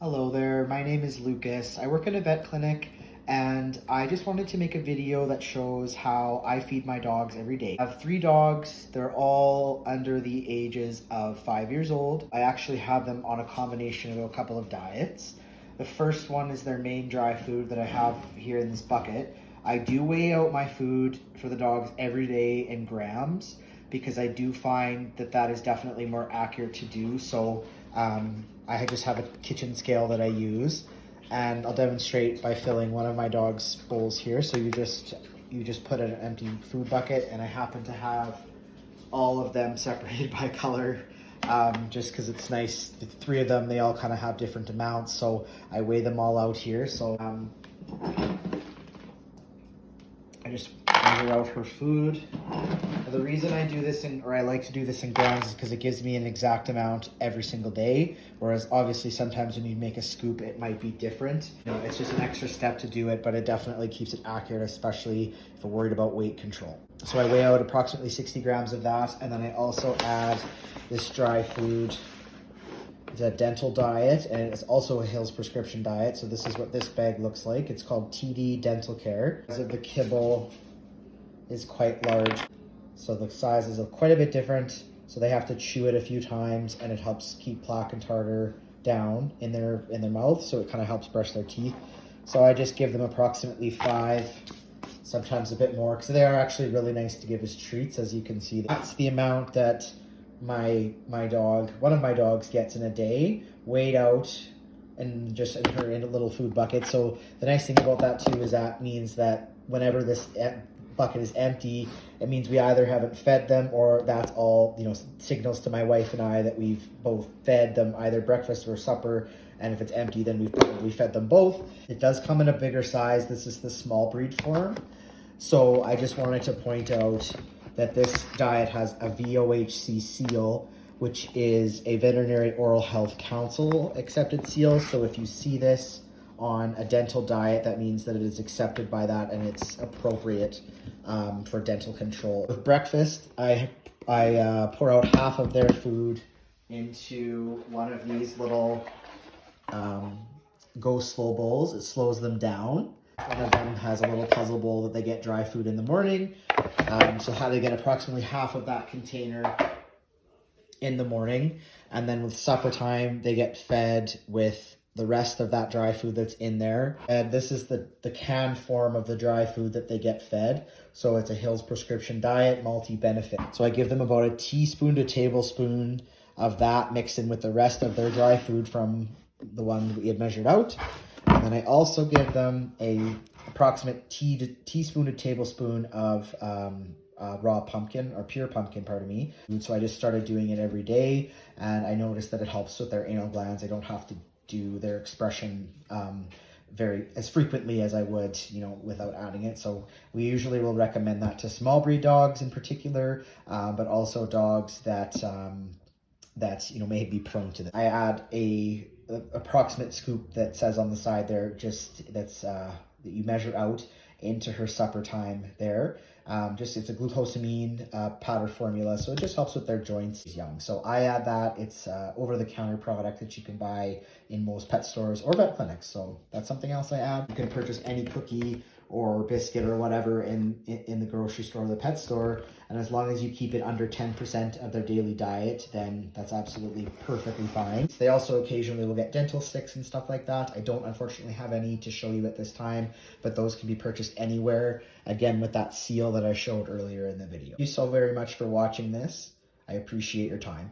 Hello there, my name is Lucas. I work in a vet clinic and I just wanted to make a video that shows how I feed my dogs every day. I have 3 dogs. They're all under the ages of 5 years old. I actually have them on a combination of a couple of diets. The first one is their main dry food that I have here in this bucket. I do weigh out my food for the dogs every day in grams because I do find that that is definitely more accurate to do. So I just have a kitchen scale that I use, and I'll demonstrate by filling one of my dog's bowls here. So you just put an empty food bucket, and I happen to have all of them separated by color, just because it's nice. The 3 of them, they all kind of have different amounts, so I weigh them all out here. So I just measure out her food. The reason I do this I like to do this in grams is because it gives me an exact amount every single day. Whereas obviously sometimes when you make a scoop, it might be different. It's just an extra step to do it, but it definitely keeps it accurate, especially if we're worried about weight control. So I weigh out approximately 60 grams of that. And then I also add this dry food. It's a dental diet, and it's also a Hill's prescription diet. So this is what this bag looks like. It's called TD Dental Care. The size of the kibble is quite large. So the sizes are quite a bit different. So they have to chew it a few times, and it helps keep plaque and tartar down in their mouth. So it kind of helps brush their teeth. So I just give them approximately 5, sometimes a bit more, because they are actually really nice to give as treats, as you can see. That's the amount that one of my dogs gets in a day, weighed out and just in a little food bucket. So the nice thing about that too is that means that whenever this bucket is empty, it means we either haven't fed them, or that's all, signals to my wife and I that we've both fed them either breakfast or supper. And if it's empty, then we've probably fed them both. It does come in a bigger size. This is the small breed form. So I just wanted to point out that this diet has a VOHC seal, which is a Veterinary Oral Health Council accepted seal. So if you see this on a dental diet, that means that it is accepted by that and it's appropriate for dental control. With breakfast, I pour out half of their food into one of these little go slow bowls. It slows them down. One of them has a little puzzle bowl that they get dry food in the morning. So how they get approximately half of that container in the morning. And then with supper time, they get fed with the rest of that dry food that's in there. And this is the canned form of the dry food that they get fed. So it's a Hill's prescription diet, multi-benefit. So I give them about a teaspoon to tablespoon of that mixed in with the rest of their dry food from the one that we had measured out. And then I also give them a approximate teaspoon to tablespoon of raw pumpkin, or pure pumpkin, pardon me. So I just started doing it every day, and I noticed that it helps with their anal glands. I don't have to do their expression as frequently as I would, without adding it. So we usually will recommend that to small breed dogs in particular, but also dogs that may be prone to this. I add a approximate scoop that says on the side there, that you measure out into her supper time there. It's a glucosamine powder formula, so it just helps with their joints young. So I add that. It's over-the-counter product that you can buy in most pet stores or vet clinics. So that's something else I add. You can purchase any cookie or biscuit or whatever in the grocery store or the pet store, and as long as you keep it under 10% of their daily diet, then that's absolutely perfectly fine. They also occasionally will get dental sticks and stuff like that. I don't unfortunately have any to show you at this time, but those can be purchased anywhere, again with that seal that I showed earlier in the video. Thank you so very much for watching this. I appreciate your time.